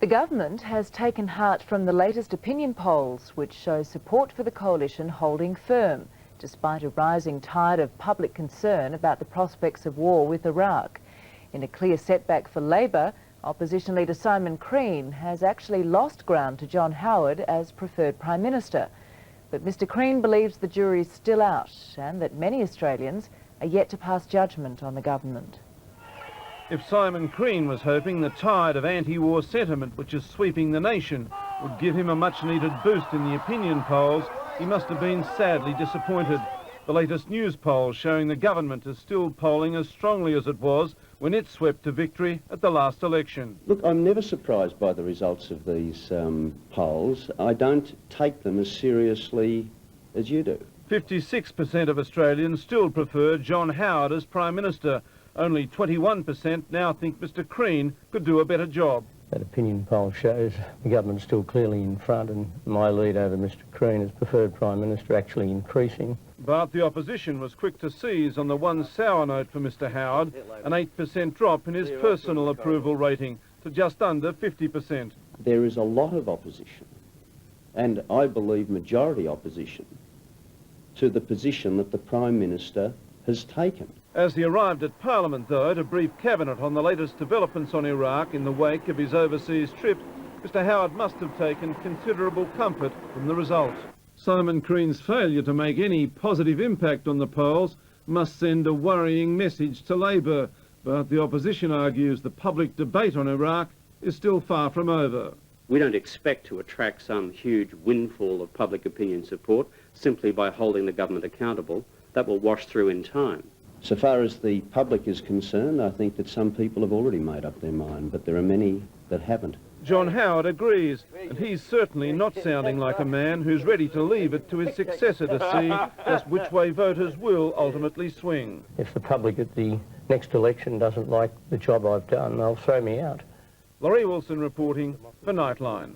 The government has taken heart from the latest opinion polls, which show support for the coalition holding firm, despite a rising tide of public concern about the prospects of war with Iraq. In a clear setback for Labor, opposition leader Simon Crean has actually lost ground to John Howard as preferred Prime Minister. But Mr Crean believes the jury's still out and that many Australians are yet to pass judgment on the government. If Simon Crean was hoping the tide of anti-war sentiment which is sweeping the nation would give him a much-needed boost in the opinion polls, he must have been sadly disappointed. The latest news polls showing the government is still polling as strongly as it was when it swept to victory at the last election. Look, I'm never surprised by the results of these polls. I don't take them as seriously as you do. 56% of Australians still prefer John Howard as Prime Minister. Only 21% now think Mr Crean could do a better job. That opinion poll shows the government's still clearly in front, and my lead over Mr Crean as preferred Prime Minister actually increasing. But the opposition was quick to seize on the one sour note for Mr Howard, an 8% drop in his personal approval rating to just under 50%. There is a lot of opposition, and I believe majority opposition, to the position that the Prime Minister has taken. As he arrived at Parliament, though, to brief Cabinet on the latest developments on Iraq in the wake of his overseas trip, Mr Howard must have taken considerable comfort from the result. Simon Crean's failure to make any positive impact on the polls must send a worrying message to Labor, but the opposition argues the public debate on Iraq is still far from over. We don't expect to attract some huge windfall of public opinion support simply by holding the government accountable. That will wash through in time. So far as the public is concerned, I think that some people have already made up their mind, but there are many that haven't. John Howard agrees, and he's certainly not sounding like a man who's ready to leave it to his successor to see just which way voters will ultimately swing. If the public at the next election doesn't like the job I've done, they'll throw me out. Laurie Wilson reporting for Nightline.